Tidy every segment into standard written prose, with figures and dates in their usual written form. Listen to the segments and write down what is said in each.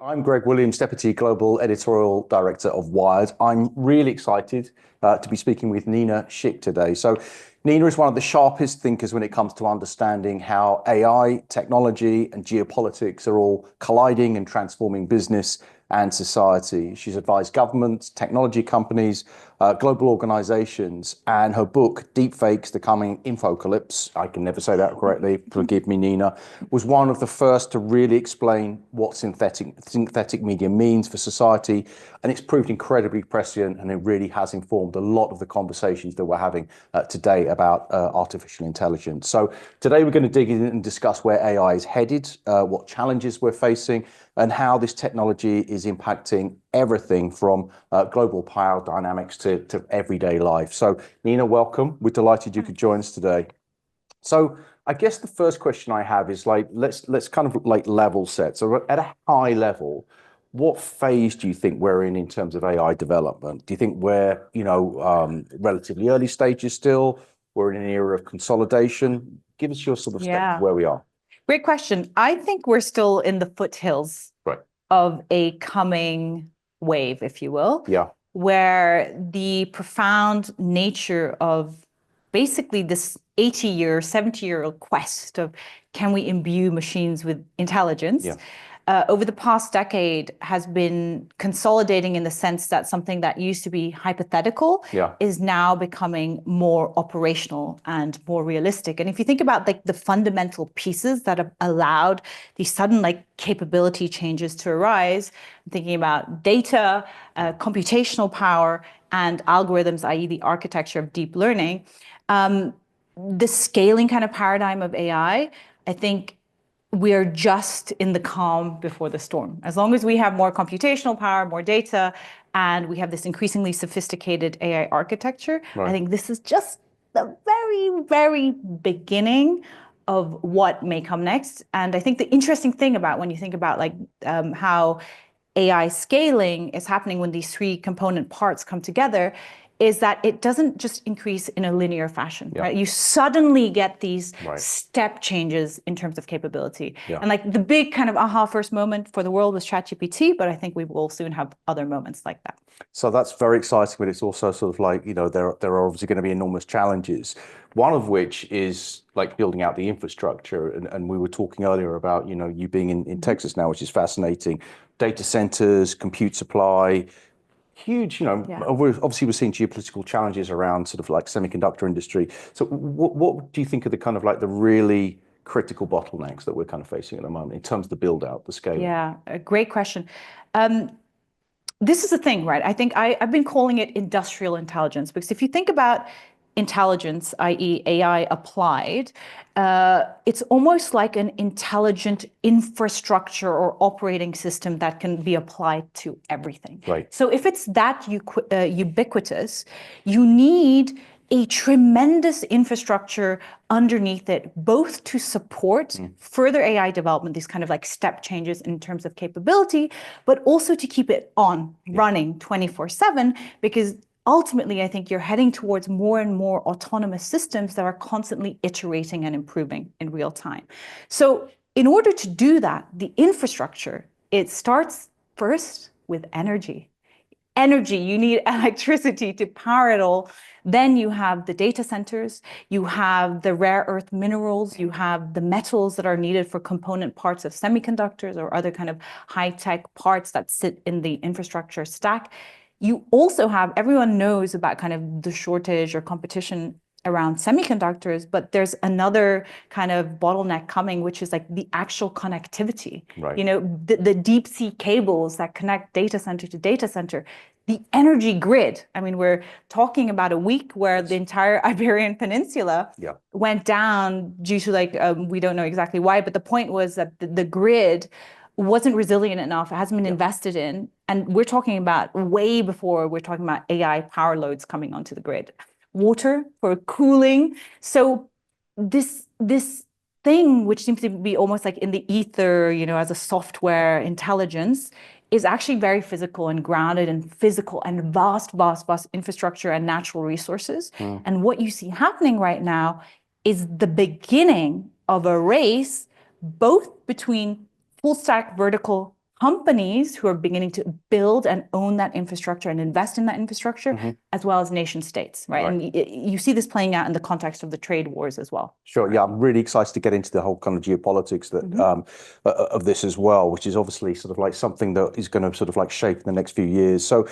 I'm Greg Williams, Deputy Global Editorial Director of Wired. I'm really excited to be speaking with Nina Schick today. So Nina is one of the sharpest thinkers when it comes to understanding how AI, technology and geopolitics are all colliding and transforming business and society. She's advised governments, technology companies, global organizations, and her book, Deepfakes, The Coming Infocalypse, I can never say that correctly, forgive me, Nina, was one of the first to really explain what synthetic media means for society. And it's proved incredibly prescient, and it really has informed a lot of the conversations that we're having today about artificial intelligence. So today we're going to dig in and discuss where AI is headed, what challenges we're facing, and how this technology is impacting everything from global power dynamics to everyday life. So Nina, welcome. We're delighted you could join us today. So I guess the first question I have is let's kind of level set. So at a high level, what phase do you think we're in terms of AI development? Do you think we're, relatively early stages still? We're in an era of consolidation. Give us your sort of step where we are. Great question. I think we're still in the foothills of a coming wave, if you will, where the profound nature of basically this 80-year, 70-year quest of can we imbue machines with intelligence over the past decade has been consolidating in the sense that something that used to be hypothetical is now becoming more operational and more realistic. And if you think about the fundamental pieces that have allowed these sudden capability changes to arise, I'm thinking about data, computational power, and algorithms, i.e. the architecture of deep learning, the scaling kind of paradigm of AI, I think we are just in the calm before the storm. As long as we have more computational power, more data, and we have this increasingly sophisticated AI architecture, I think this is just the very, very beginning of what may come next. And I think the interesting thing about when you think about how AI scaling is happening when these three component parts come together is that it doesn't just increase in a linear fashion, right? You suddenly get these step changes in terms of capability. And the big kind of aha first moment for the world was ChatGPT, but I think we will soon have other moments like that. So that's very exciting, but it's also sort of there are obviously going to be enormous challenges. One of which is building out the infrastructure. And we were talking earlier about, you being in Texas now, which is fascinating. Data centers, compute supply, huge, obviously we're seeing geopolitical challenges around sort of semiconductor industry. So what do you think are the kind of the really critical bottlenecks that we're kind of facing at the moment in terms of the build out, the scale? Yeah, a great question. This is the thing, right? I think I've been calling it industrial intelligence, because if you think about intelligence, i.e. AI applied, it's almost like an intelligent infrastructure or operating system that can be applied to everything. So if it's that ubiquitous, you need a tremendous infrastructure underneath it, both to support further AI development, these kind of step changes in terms of capability, but also to keep it on running 24/7, because ultimately, I think you're heading towards more and more autonomous systems that are constantly iterating and improving in real time. So in order to do that, the infrastructure, it starts first with energy. Energy, you need electricity to power it all. Then you have the data centers, you have the rare earth minerals, you have the metals that are needed for component parts of semiconductors or other kind of high-tech parts that sit in the infrastructure stack. You also have, everyone knows about kind of the shortage or competition around semiconductors, but there's another kind of bottleneck coming, which is the actual connectivity. The deep sea cables that connect data center to data center, the energy grid. I mean, we're talking about a week where the entire Iberian Peninsula went down due to we don't know exactly why, but the point was that the grid wasn't resilient enough, it hasn't been invested in. And we're talking about way before we're talking about AI power loads coming onto the grid. Water for cooling. So this thing, which seems to be almost in the ether, as a software intelligence, is actually very physical and grounded in physical and vast infrastructure and natural resources. And what you see happening right now is the beginning of a race, both between full stack vertical companies who are beginning to build and own that infrastructure and invest in that infrastructure, as well as nation states, right? And you see this playing out in the context of the trade wars as well. Sure. Yeah, I'm really excited to get into the whole kind of geopolitics that of this as well, which is obviously sort of like something that is going to sort of like shape in the next few years. So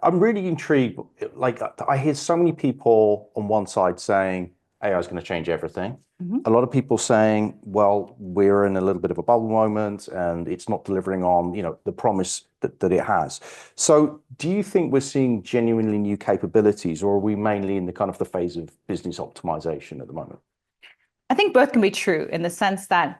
I'm really intrigued. Like I hear so many people on one side saying AI is going to change everything. A lot of people saying, well, we're in a little bit of a bubble moment and it's not delivering on, the promise that it has. So do you think we're seeing genuinely new capabilities, or are we mainly in the kind of the phase of business optimization at the moment? I think both can be true in the sense that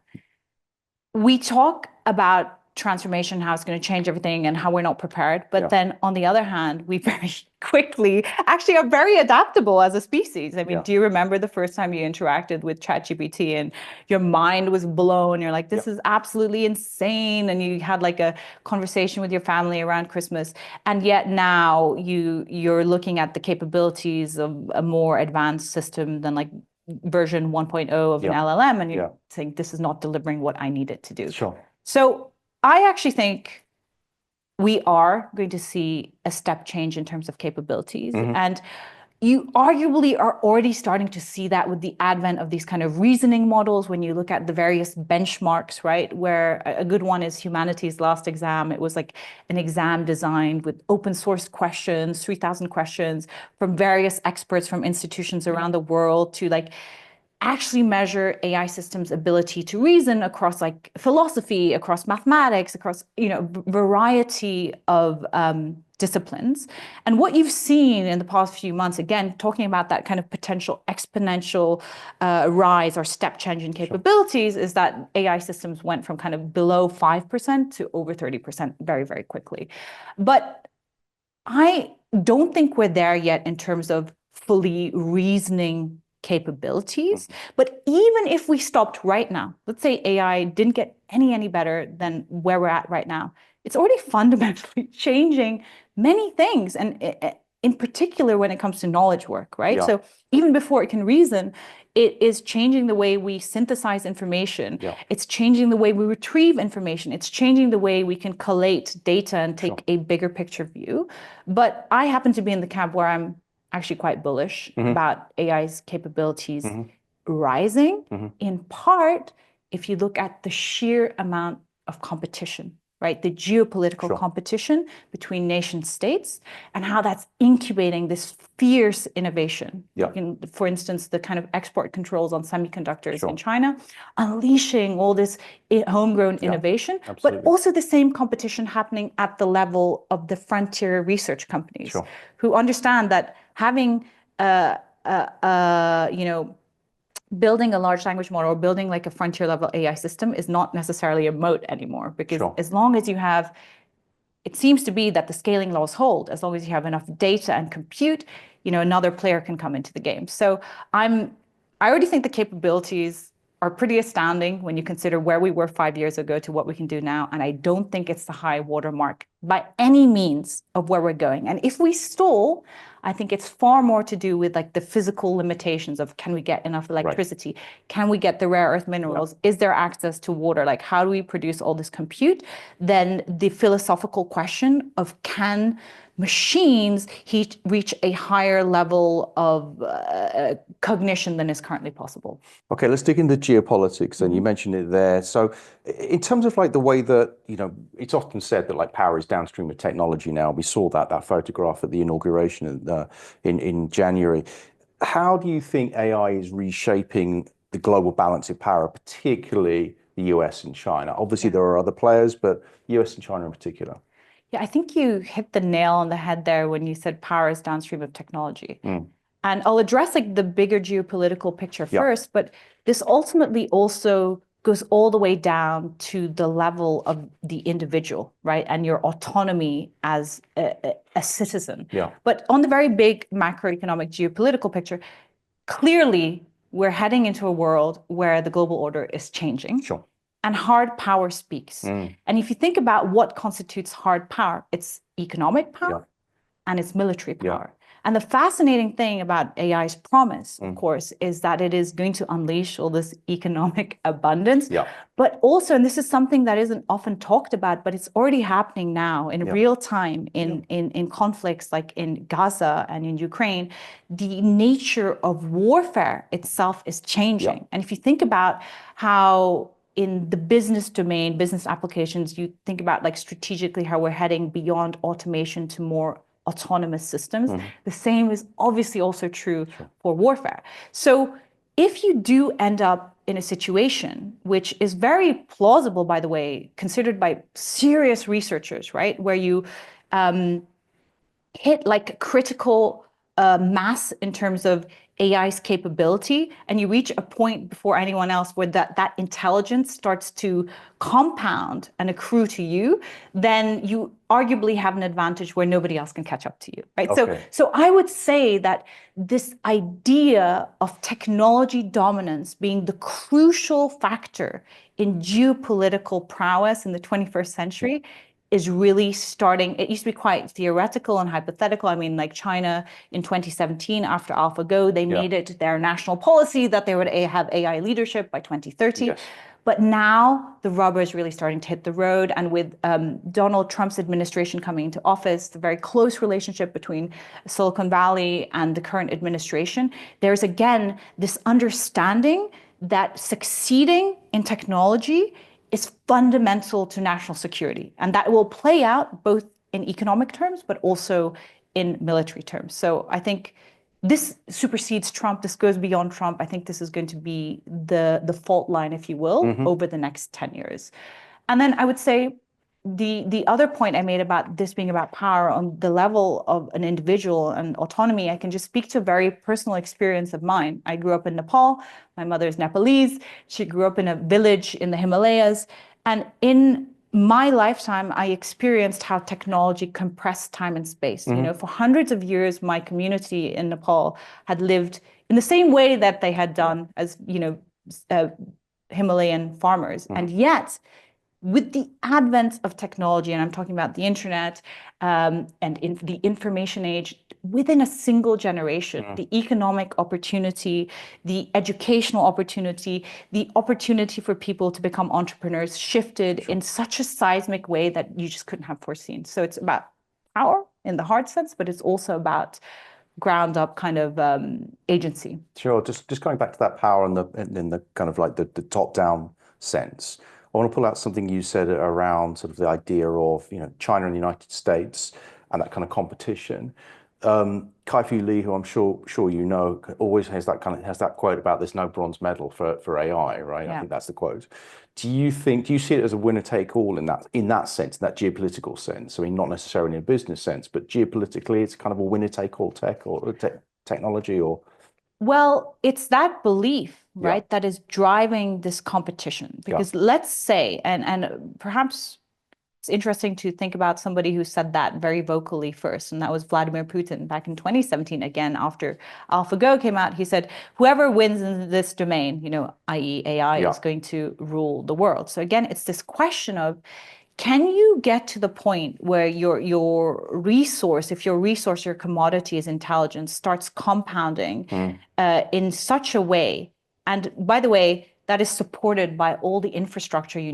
we talk about transformation, how it's going to change everything and how we're not prepared. But then on the other hand, we very quickly actually are very adaptable as a species. I mean, do you remember the first time you interacted with ChatGPT and your mind was blown? You're like, this is absolutely insane. And you had like a conversation with your family around Christmas. And yet now you're looking at the capabilities of a more advanced system than like version 1.0 of an LLM, and you're saying this is not delivering what I need it to do. Sure. So I actually think we are going to see a step change in terms of capabilities. And you arguably are already starting to see that with the advent of these kind of reasoning models. When you look at the various benchmarks, right, where a good one is humanities last exam. It was like an exam designed with open source questions, 3,000 questions from various experts from institutions around the world to like actually measure AI systems' ability to reason across like philosophy, across mathematics, across variety of disciplines. And what you've seen in the past few months, again, talking about that kind of potential exponential rise or step change in capabilities, is that AI systems went from kind of below 5% to over 30% very, very quickly. But I don't think we're there yet in terms of fully reasoning capabilities. But even if we stopped right now, let's say AI didn't get any better than where we're at right now, it's already fundamentally changing many things. And in particular, when it comes to knowledge work, right? So even before it can reason, it is changing the way we synthesize information. It's changing the way we retrieve information. It's changing the way we can collate data and take a bigger picture view. But I happen to be in the camp where I'm actually quite bullish about AI's capabilities rising, in part, if you look at the sheer amount of competition, right? The geopolitical competition between nation states and how that's incubating this fierce innovation. For instance, the kind of export controls on semiconductors in China, unleashing all this homegrown innovation, but also the same competition happening at the level of the frontier research companies who understand that having building a large language model or building like a frontier level AI system is not necessarily a moat anymore, because as long as you have, it seems to be that the scaling laws hold, as long as you have enough data and compute, another player can come into the game. So I already think the capabilities are pretty astounding when you consider where we were 5 years ago to what we can do now. And I don't think it's the high watermark by any means of where we're going. And if we stall, I think it's far more to do with like the physical limitations of, can we get enough electricity? Can we get the rare earth minerals? Is there access to water? Like, how do we produce all this compute? Then the philosophical question of, can machines reach a higher level of cognition than is currently possible? Okay, let's dig into geopolitics. And you mentioned it there. So in terms of like the way that, it's often said that like power is downstream of technology now. We saw that photograph at the inauguration in January. How do you think AI is reshaping the global balance of power, particularly the US and China? Obviously, there are other players, but US and China in particular. Yeah, I think you hit the nail on the head there when you said power is downstream of technology. And I'll address like the bigger geopolitical picture first, but this ultimately also goes all the way down to the level of the individual, right? And your autonomy as a citizen. But on the very big macroeconomic geopolitical picture, clearly we're heading into a world where the global order is changing. And hard power speaks. And if you think about what constitutes hard power, it's economic power and it's military power. And the fascinating thing about AI's promise, of course, is that it is going to unleash all this economic abundance. Yeah. But also, and this is something that isn't often talked about, but it's already happening now in real time in conflicts like in Gaza and in Ukraine. The nature of warfare itself is changing. Yeah. And if you think about how in the business domain, business applications, you think about like strategically how we're heading beyond automation to more autonomous systems. The same is obviously also true for warfare. So if you do end up in a situation, which is very plausible, by the way, considered by serious researchers, right, where you hit like critical mass in terms of AI's capability, and you reach a point before anyone else where that intelligence starts to compound and accrue to you, then you arguably have an advantage where nobody else can catch up to you, right? Okay. So I would say that this idea of technology dominance being the crucial factor in geopolitical prowess in the 21st century is really starting. It used to be quite theoretical and hypothetical. I mean, like China in 2017, after AlphaGo, they made it their national policy that they would have AI leadership by 2030. Yes. But now the rubber is really starting to hit the road. And with Donald Trump's administration coming into office, the very close relationship between Silicon Valley and the current administration, there's again this understanding that succeeding in technology is fundamental to national security. And that will play out both in economic terms, but also in military terms. So I think this supersedes Trump. This goes beyond Trump. I think this is going to be the fault line, if you will, over the next 10 years. And then I would say the other point I made about this being about power on the level of an individual and autonomy, I can just speak to a very personal experience of mine. I grew up in Nepal. My mother is Nepalese. She grew up in a village in the Himalayas. And in my lifetime, I experienced how technology compressed time and space. You know, for hundreds of years, my community in Nepal had lived in the same way that they had done as, you know, Himalayan farmers. And yet, with the advent of technology, and I'm talking about the internet and in the information age, within a single generation, the economic opportunity, the educational opportunity, the opportunity for people to become entrepreneurs shifted in such a seismic way that you just couldn't have foreseen. So it's about power in the hard sense, but it's also about ground up kind of agency. Sure. Just going back to that power and the kind of like the top down sense. I want to pull out something you said around sort of the idea of, you know, China and the United States and that kind of competition. Kai-Fu Lee, who I'm sure you know, always has that quote about there's no bronze medal for AI, right? Yeah. I think that's the quote. Do you see it as a winner take all in that sense, that geopolitical sense? I mean, not necessarily in a business sense, but geopolitically, it's kind of a winner take all tech or technology or. Well, it's that belief, right, that is driving this competition. Because let's say, and perhaps it's interesting to think about somebody who said that very vocally first, and that was Vladimir Putin back in 2017. Again, after AlphaGo came out, he said, whoever wins in this domain, you know, i.e. AI, is going to rule the world. So again, it's this question of, can you get to the point where your resource, if your resource, your commodity is intelligence, starts compounding in such a way, and by the way, that is supported by all the infrastructure you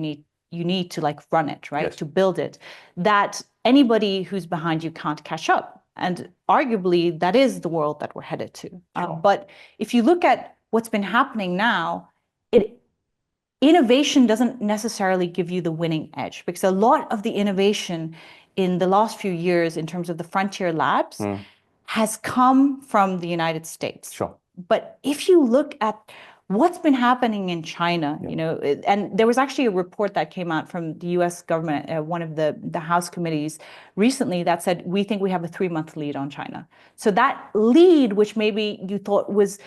need to like run it, right? To build it, that anybody who's behind you can't catch up. And arguably, that is the world that we're headed to. But if you look at what's been happening now, innovation doesn't necessarily give you the winning edge, because a lot of the innovation in the last few years in terms of the frontier labs has come from the United States. Sure. But if you look at what's been happening in China, you know, and there was actually a report that came out from the US government, one of the House committees recently, that said, we think we have a 3-month lead on China. So that lead, which maybe you thought was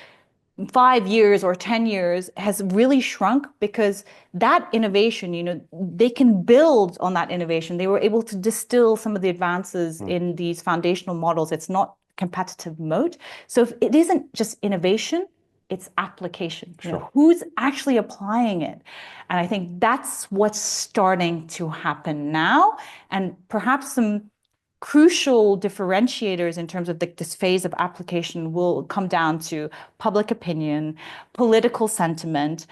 5 years or 10 years, has really shrunk, because that innovation, you know, they can build on that innovation. They were able to distill some of the advances in these foundational models. It's not competitive moat. So if it isn't just innovation, it's application. Sure. You know, who's actually applying it? And I think that's what's starting to happen now. And perhaps some crucial differentiators in terms of this phase of application will come down to public opinion, political sentiment,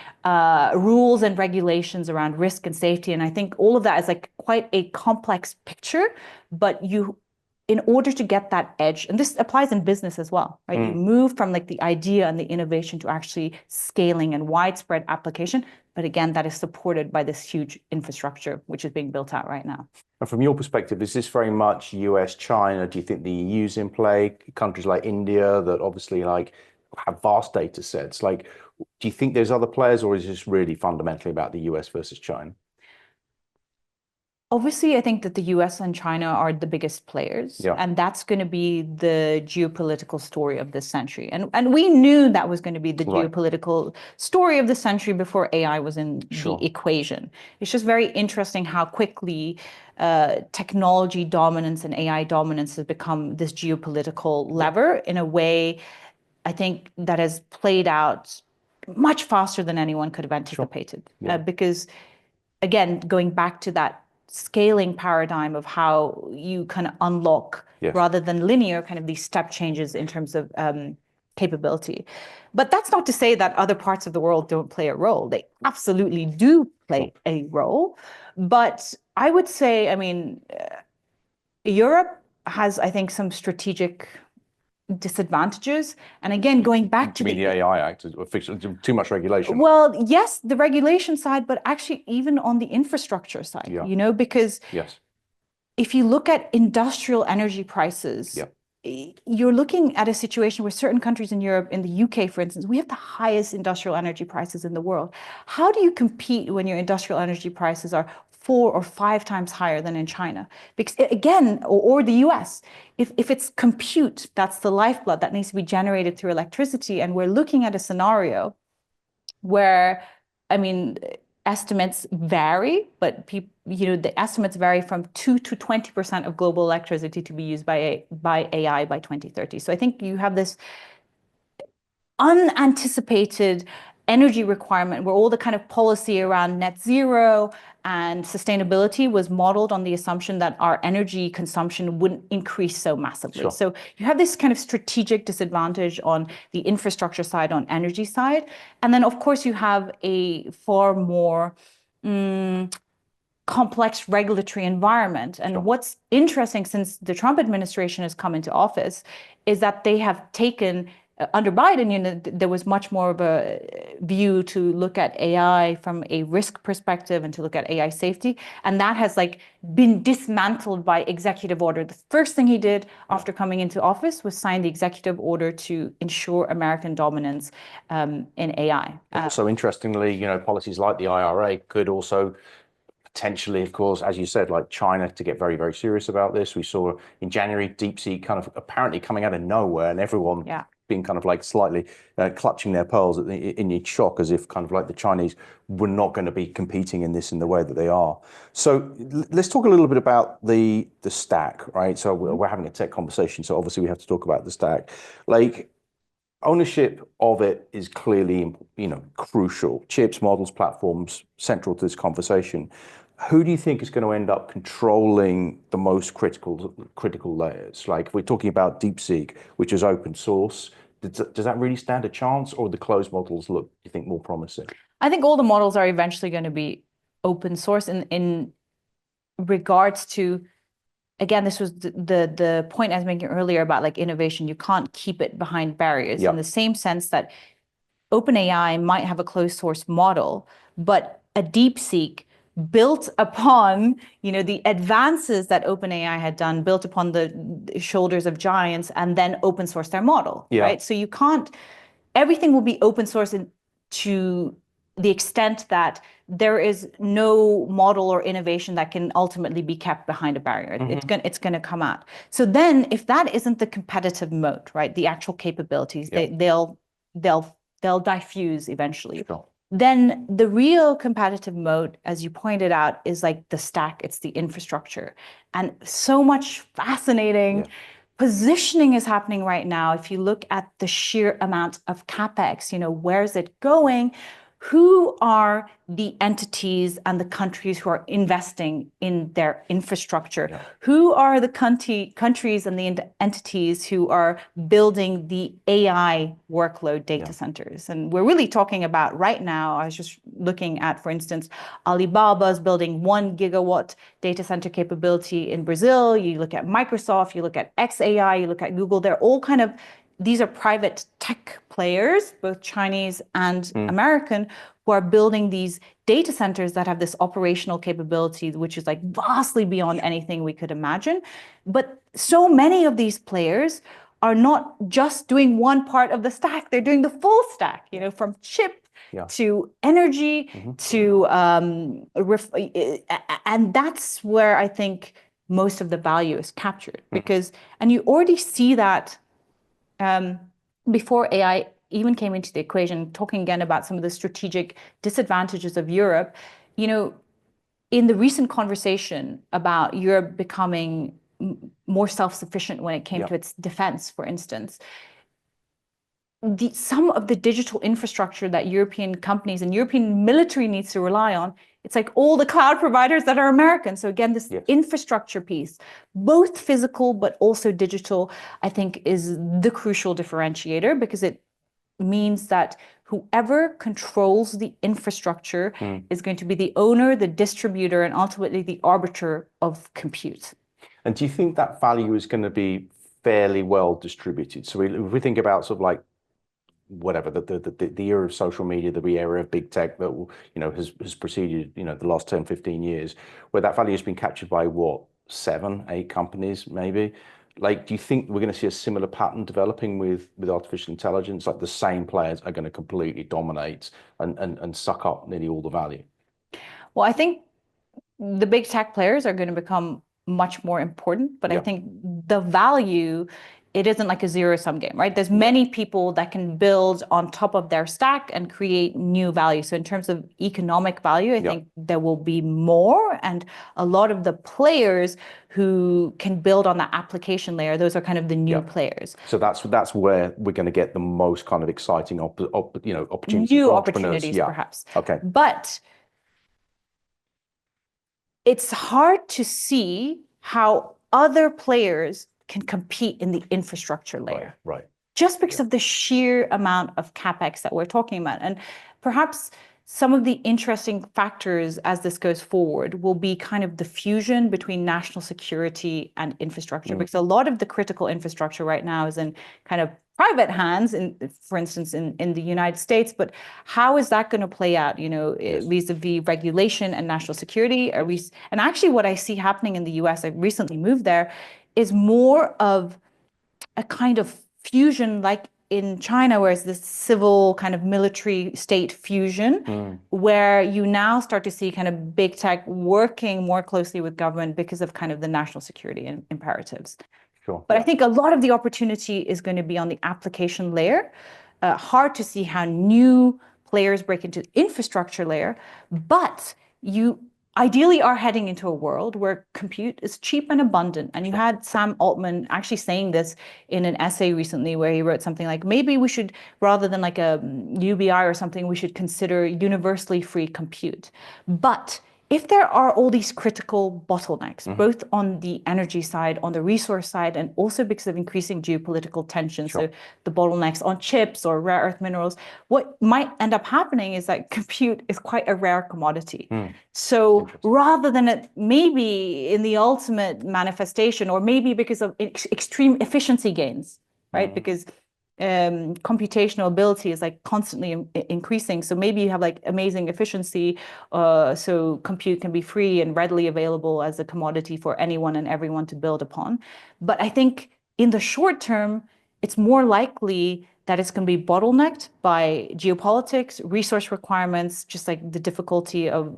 rules and regulations around risk and safety. And I think all of that is like quite a complex picture, but in order to get that edge, and this applies in business as well, right? You move from like the idea and the innovation to actually scaling and widespread application. But again, that is supported by this huge infrastructure, which is being built out right now. And from your perspective, is this very much US, China? Do you think the EU's in play? Countries like India that obviously like have vast data sets. Like, do you think there's other players, or is this really fundamentally about the US versus China? Obviously, I think that the US and China are the biggest players, and that's going to be the geopolitical story of this century. And we knew that was going to be the geopolitical story of the century before AI was in the equation. It's just very interesting how quickly technology dominance and AI dominance has become this geopolitical lever in a way, I think, that has played out much faster than anyone could have anticipated. Because, again, going back to that scaling paradigm of how you kind of unlock rather than linear kind of these step changes in terms of capability. But that's not to say that other parts of the world don't play a role. They absolutely do play a role. But I would say, I mean, Europe has, I think, some strategic disadvantages. And again, going back to the AI Act, too much regulation. Well, yes, the regulation side, but actually even on the infrastructure side, you know, because if you look at industrial energy prices, you're looking at a situation where certain countries in Europe, in the UK, for instance, we have the highest industrial energy prices in the world. How do you compete when your industrial energy prices are 4 or 5 times higher than in China? Because again, or the US, if it's compute, that's the lifeblood that needs to be generated through electricity. And we're looking at a scenario where, I mean, estimates vary, but the estimates vary from 2 to 20% of global electricity to be used by AI by 2030. So I think you have this unanticipated energy requirement where all the kind of policy around net zero and sustainability was modeled on the assumption that our energy consumption wouldn't increase so massively. So you have this kind of strategic disadvantage on the infrastructure side, on energy side. And then, of course, you have a far more complex regulatory environment. And what's interesting since the Trump administration has come into office is that they have taken under Biden, there was much more of a view to look at AI from a risk perspective and to look at AI safety. And that has like been dismantled by executive order. The first thing he did after coming into office was sign the executive order to ensure American dominance in AI. Also, interestingly, policies like the IRA could also potentially, of course, as you said, like China to get very, very serious about this. We saw in January, DeepSeek kind of apparently coming out of nowhere and everyone being kind of like slightly clutching their pearls in shock, as if kind of like the Chinese were not going to be competing in this in the way that they are. So let's talk a little bit about the stack, right? So we're having a tech conversation, so obviously we have to talk about the stack. Like, ownership of it is clearly, crucial. Chips, models, platforms, central to this conversation. Who do you think is going to end up controlling the most critical layers? Like, if we're talking about DeepSeek, which is open source, does that really stand a chance, or the closed models look, you think, more promising? I think all the models are eventually going to be open source in regards to, again, this was the point I was making earlier about like innovation. You can't keep it behind barriers in the same sense that OpenAI might have a closed source model, but a DeepSeek built upon, the advances that OpenAI had done, built upon the shoulders of giants, and then open source their model, right? So you can't, everything will be open source to the extent that there is no model or innovation that can ultimately be kept behind a barrier. It's going to come out. So then if that isn't the competitive moat, right, the actual capabilities, they'll diffuse eventually. Then the real competitive moat, as you pointed out, is like the stack, it's the infrastructure. And so much fascinating positioning is happening right now. If you look at the sheer amount of CapEx, where's it going? Where who are the entities and the countries who are investing in their infrastructure? Yeah. Who are the countries and the entities who are building the AI workload data centers? And we're really talking about right now, I was just looking at, for instance, Alibaba's building 1 gigawatt data center capability in Brazil. You look at Microsoft, you look at XAI, you look at Google, they're all kind of, these are private tech players, both Chinese and American, who are building these data centers that have this operational capability, which is like vastly beyond anything we could imagine. But so many of these players are not just doing one part of the stack, they're doing the full stack, you know, from chip to energy to, and that's where I think most of the value is captured because, and you already see that before AI even came into the equation, talking again about some of the strategic disadvantages of Europe, you know, in the recent conversation about Europe becoming more self-sufficient when it came to its defense, for instance, some of the digital infrastructure that European companies and European military needs to rely on, it's like all the cloud providers that are American. So again, this infrastructure piece, both physical but also digital, I think is the crucial differentiator because it means that whoever controls the infrastructure is going to be the owner, the distributor, and ultimately the arbiter of compute. And do you think that value is going to be fairly well distributed? So if we think about sort of like whatever the era of social media, the era of big tech that, you know, has preceded, you know, the last 10, 15 years, where that value has been captured by what, 7, 8 companies maybe? Like, do you think we're going to see a similar pattern developing with artificial intelligence? Like the same players are going to completely dominate and suck up nearly all the value? Well, I think the big tech players are going to become much more important, but I think the value, it isn't like a zero-sum game, right? There's many people that can build on top of their stack and create new value. So in terms of economic value, I think there will be more. And a lot of the players who can build on that application layer, those are kind of the new players. So that's where we're going to get the most kind of exciting opportunities. New opportunities, perhaps. Okay. But it's hard to see how other players can compete in the infrastructure layer. Right. Just because of the sheer amount of CapEx that we're talking about. And perhaps some of the interesting factors as this goes forward will be kind of the fusion between national security and infrastructure, because a lot of the critical infrastructure right now is in kind of private hands, for instance, in the United States. But how is that going to play out, you know, vis-a-vis regulation and national security? And actually what I see happening in the US, I recently moved there, is more of a kind of fusion like in China, where it's this civil kind of military state fusion, where you now start to see kind of big tech working more closely with government because of kind of the national security imperatives. Sure. But I think a lot of the opportunity is going to be on the application layer. Hard to see how new players break into the infrastructure layer, but you ideally are heading into a world where compute is cheap and abundant. And you had Sam Altman actually saying this in an essay recently where he wrote something like, maybe we should, rather than like a UBI or something, we should consider universally free compute. But if there are all these critical bottlenecks, both on the energy side, on the resource side, and also because of increasing geopolitical tensions, so the bottlenecks on chips or rare earth minerals, what might end up happening is that compute is quite a rare commodity. So rather than it maybe in the ultimate manifestation, or maybe because of extreme efficiency gains, right? Because computational ability is like constantly increasing. So maybe you have like amazing efficiency, so compute can be free and readily available as a commodity for anyone and everyone to build upon. But I think in the short term, it's more likely that it's going to be bottlenecked by geopolitics, resource requirements, just like the difficulty of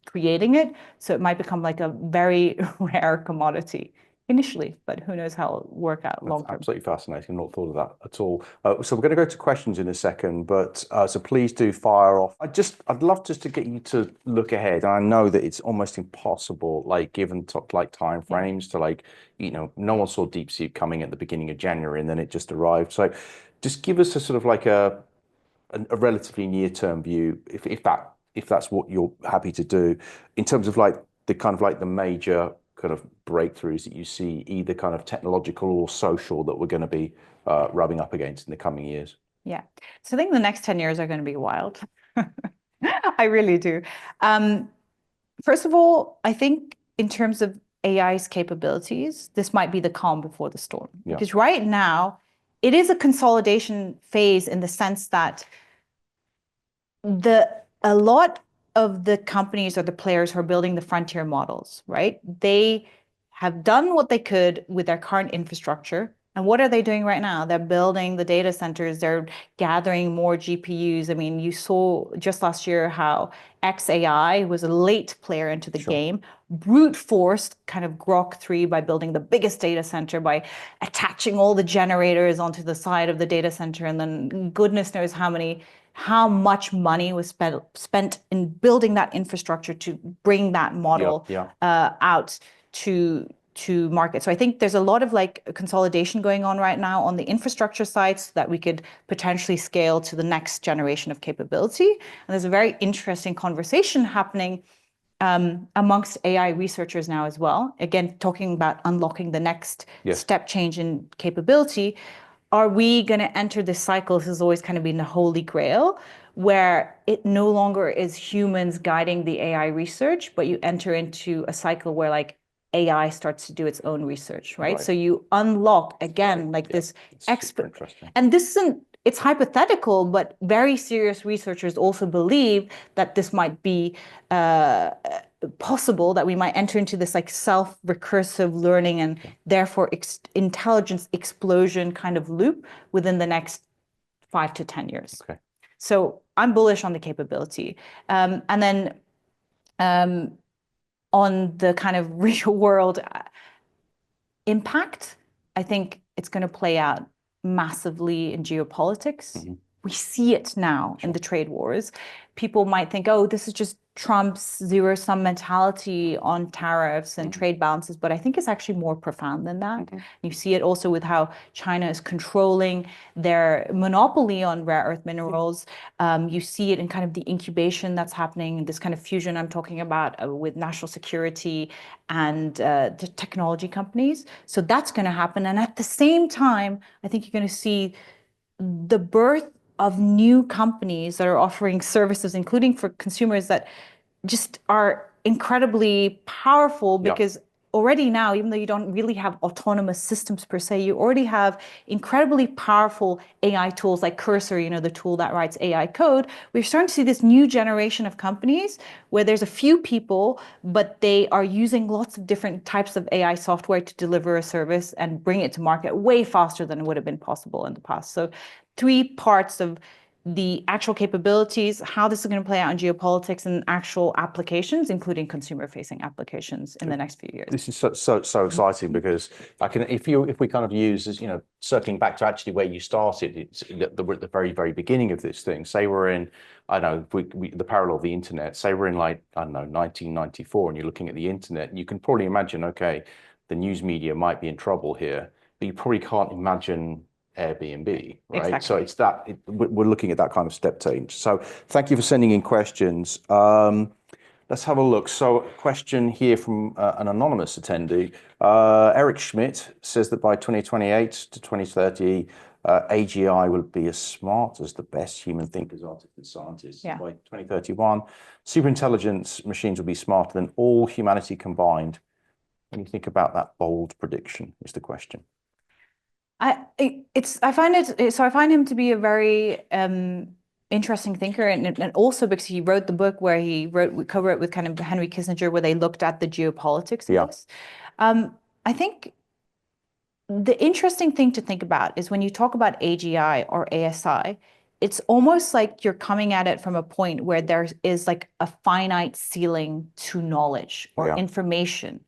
creating it. So it might become like a very rare commodity initially, but who knows how it'll work out long term. Absolutely fascinating. Not thought of that at all. So we're going to go to questions in a second, but so please do fire off. I'd love just to get you to look ahead. And I know that it's almost impossible, like given like time frames to like, you know, no one saw DeepSeek coming at the beginning of January and then it just arrived. So just give us a sort of like a a relatively near-term view, if that's what you're happy to do, in terms of like the major kind of breakthroughs that you see, either kind of technological or social, that we're going to be rubbing up against in the coming years? Yeah. So I think the next 10 years are going to be wild. I really do. First of all, I think in terms of AI's capabilities, this might be the calm before the storm. Yeah. Because right now, it is a consolidation phase in the sense that a lot of the companies or the players who are building the frontier models, right? They have done what they could with their current infrastructure. And what are they doing right now? They're building the data centers. They're gathering more GPUs. I mean, you saw just last year how xAI was a late player into the game, brute forced kind of Grok 3 by building the biggest data center, by attaching all the generators onto the side of the data center. And then goodness knows how much money was spent in building that infrastructure to bring that model out to market. So I think there's a lot of like consolidation going on right now on the infrastructure side so that we could potentially scale to the next generation of capability. And there's a very interesting conversation happening amongst AI researchers now as well. Again, talking about unlocking the next step change in capability. Are we going to enter this cycle? This has always kind of been the holy grail, where it no longer is humans guiding the AI research, but you enter into a cycle where like AI starts to do its own research, right? So you unlock again, like this expert. And this isn't, it's hypothetical, but very serious researchers also believe that this might be possible, that we might enter into this like self-recursive learning and therefore intelligence explosion kind of loop within the next 5 to 10 years. Okay. So I'm bullish on the capability. And then on the kind of real world impact, I think it's going to play out massively in geopolitics. We see it now in the trade wars. People might think, oh, this is just Trump's zero-sum mentality on tariffs and trade balances, but I think it's actually more profound than that. You see it also with how China is controlling their monopoly on rare earth minerals. You see it in kind of the incubation that's happening, this kind of fusion I'm talking about with national security and the technology companies. So that's going to happen. And at the same time, I think you're going to see the birth of new companies that are offering services, including for consumers, that just are incredibly powerful because already now, even though you don't really have autonomous systems per se, you already have incredibly powerful AI tools like Cursor, you know, the tool that writes AI code. We're starting to see this new generation of companies where there's a few people, but they are using lots of different types of AI software to deliver a service and bring it to market way faster than it would have been possible in the past. So 3 parts of the actual capabilities, how this is going to play out in geopolitics and actual applications, including consumer-facing applications in the next few years. This is so exciting because if we kind of use, as you know, circling back to actually where you started, it's at the very beginning of this thing. Say we're in, I don't know, the parallel of the internet. Say we're in like, I don't know, 1994, and you're looking at the internet, and you can probably imagine, okay, the news media might be in trouble here, but you probably can't imagine Airbnb, right? Exactly. So it's we're looking at that kind of step change. So thank you for sending in questions. Let's have a look. So a question here from an anonymous attendee. Eric Schmidt says that by 2028 to 2030, AGI will be as smart as the best human thinkers, artists, and scientists. By 2031, superintelligence machines will be smarter than all humanity combined. When you think about that bold prediction, is the question. I find him to be a very interesting thinker, and also because he wrote the book where he co-wrote with kind of Henry Kissinger, where they looked at the geopolitics of this. I think the interesting thing to think about is when you talk about AGI or ASI, it's almost like you're coming at it from a point where there is like a finite ceiling to knowledge or information.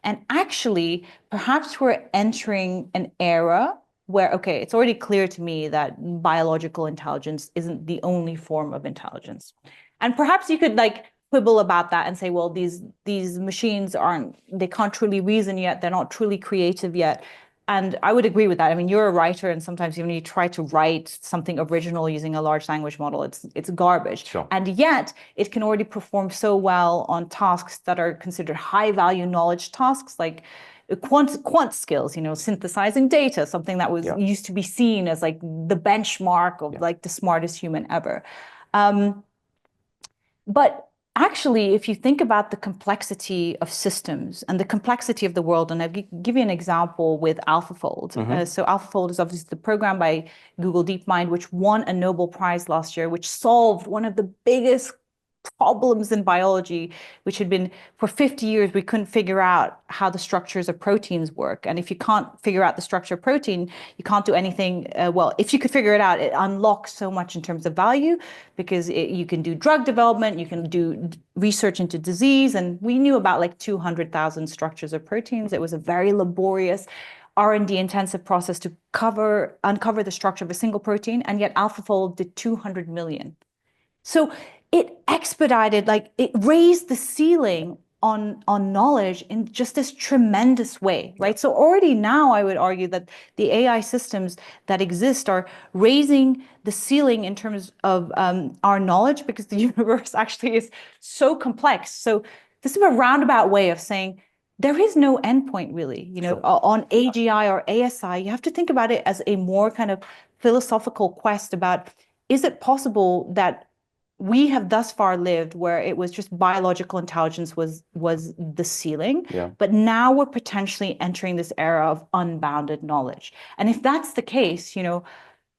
And actually, perhaps we're entering an era where, okay, it's already clear to me that biological intelligence isn't the only form of intelligence. And perhaps you could like quibble about that and say, well, these machines they can't truly reason yet. They're not truly creative yet. and I would agree with that. I mean, you're a writer, and sometimes when you try to write something original using a large language model, it's garbage. Sure. And yet it can already perform so well on tasks that are considered high value knowledge tasks, like quant skills, synthesizing data, something that was used to be seen as like the benchmark of like the smartest human ever. But actually, if you think about the complexity of systems and the complexity of the world, and I'll give you an example with AlphaFold. So AlphaFold is obviously the program by Google DeepMind, which won a Nobel Prize last year, which solved one of the biggest problems in biology, which had been for 50 years, we couldn't figure out how the structures of proteins work. And if you can't figure out the structure of protein, you can't do anything. Well, if you could figure it out, it unlocks so much in terms of value, because you can do drug development, you can do research into disease. And we knew about like 200,000 structures of proteins. It was a very laborious R&D intensive process to uncover the structure of a single protein. And yet AlphaFold did 200 million. So it expedited, like it raised the ceiling on knowledge in just this tremendous way, right? So already now I would argue that the AI systems that exist are raising the ceiling in terms of our knowledge, because the universe actually is so complex. So this is a roundabout way of saying there is no endpoint really, on AGI or ASI. You have to think about it as a more kind of philosophical quest about, is it possible that we have thus far lived where it was just biological intelligence was the ceiling, but now we're potentially entering this era of unbounded knowledge. And if that's the case,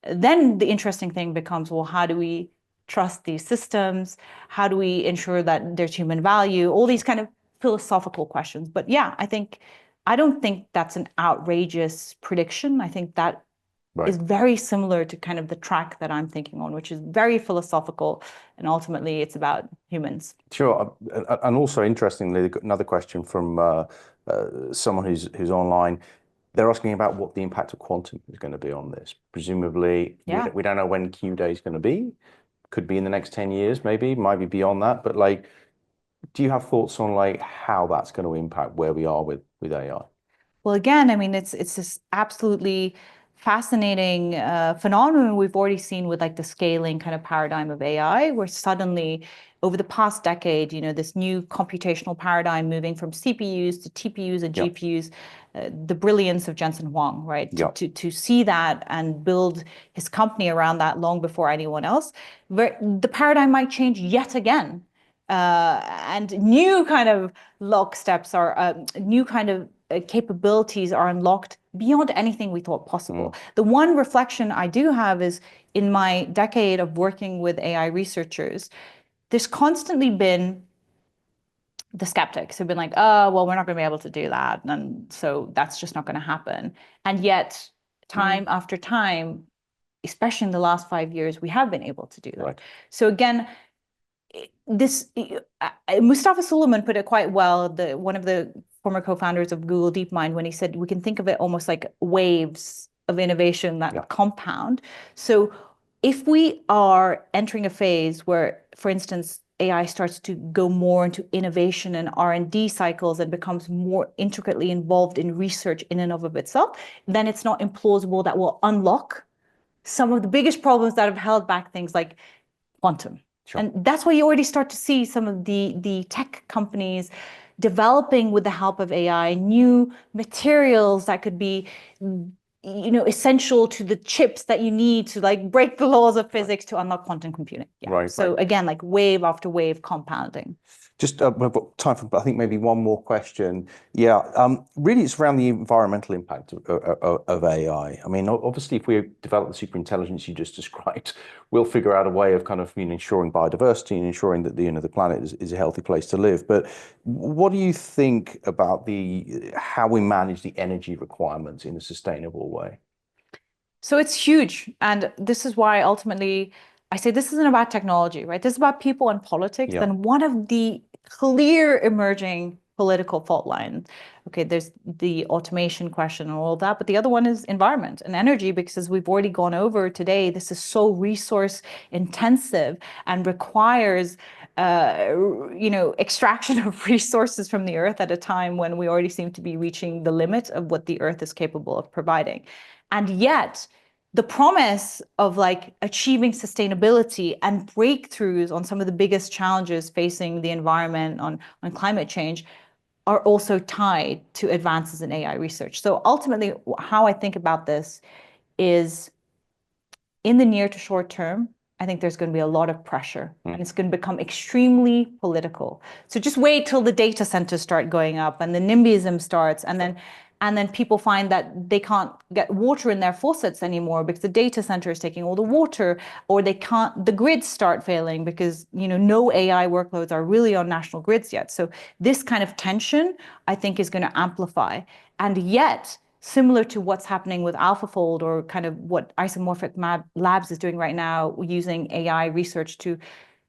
then the interesting thing becomes, well, how do we trust these systems? How do we ensure that there's human value? All these kind of philosophical questions. But yeah, I don't think that's an outrageous prediction. I think that is very similar to kind of the track that I'm thinking on, which is very philosophical, and ultimately it's about humans. Sure. And also, interestingly, another question from someone who's online. They're asking about what the impact of quantum is going to be on this. Presumably, we don't know when Q day is going to be. Could be in the next 10 years, maybe, might be beyond that. But like, do you have thoughts on like how that's going to impact where we are with AI? Well, again, I mean, it's this absolutely fascinating phenomenon we've already seen with like the scaling kind of paradigm of AI, where suddenly over the past decade, this new computational paradigm moving from CPUs to TPUs and GPUs, the brilliance of Jensen Huang, right? To see that and build his company around that long before anyone else, where the paradigm might change yet again. And new kind of locksteps are new kind of capabilities are unlocked beyond anything we thought possible. The one reflection I do have is in my decade of working with AI researchers, there's constantly been the skeptics who've been like, oh, well, we're not going to be able to do that. And so that's just not going to happen. And yet time after time, especially in the last 5 years, we have been able to do that. So again, Mustafa Suleyman put it quite well, one of the former co-founders of Google DeepMind, when he said we can think of it almost like waves of innovation that compound. So if we are entering a phase where, for instance, AI starts to go more into innovation and R&D cycles and becomes more intricately involved in research in and of itself, then it's not implausible that will unlock some of the biggest problems that have held back things like quantum. And that's why you already start to see some of the tech companies developing, with the help of AI, new materials that could be, essential to the chips that you need to like break the laws of physics to unlock quantum computing. So again, like wave after wave compounding. Just we've got time for, I think, maybe one more question. Really, it's around the environmental impact of AI. I mean, obviously, if we develop the superintelligence you just described, we'll figure out a way of kind of ensuring biodiversity and ensuring that the planet is a healthy place to live. But what do you think about how we manage the energy requirements in a sustainable way? So it's huge, and this is why ultimately I say this isn't about technology, right? This is about people and politics. And one of the clear emerging political fault lines, okay, there's the automation question and all that, but the other one is environment and energy, because as we've already gone over today, this is so resource intensive and requires extraction of resources from the earth at a time when we already seem to be reaching the limit of what the earth is capable of providing. And yet, the promise of like achieving sustainability and breakthroughs on some of the biggest challenges facing the environment on climate change are also tied to advances in AI research. So ultimately, how I think about this is in the near to short term, I think there's going to be a lot of pressure and it's going to become extremely political. So just wait till the data centers start going up and the NIMBYism starts, and then people find that they can't get water in their faucets anymore because the data center is taking all the water, or the grids start failing because no AI workloads are really on national grids yet. So this kind of tension, I think, is going to amplify. And yet, similar to what's happening with AlphaFold, or kind of what Isomorphic Labs is doing right now, using AI research to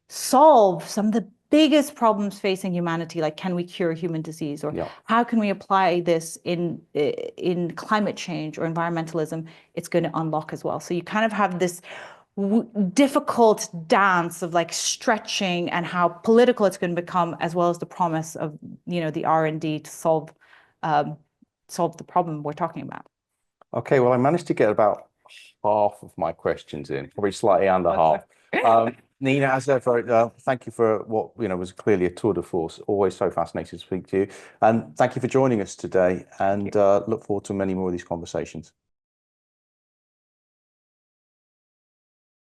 solve some of the biggest problems facing humanity, like can we cure human disease, or how can we apply this in climate change or environmentalism, it's going to unlock as well. So you kind of have this difficult dance of like stretching and how political it's going to become, as well as the promise of the R&D to solve the problem we're talking about. Okay, well, I managed to get about half of my questions in, probably slightly under half. Nina, as ever, thank you for what was clearly a tour de force. Always so fascinating to speak to you, and thank you for joining us today. And look forward to many more of these conversations.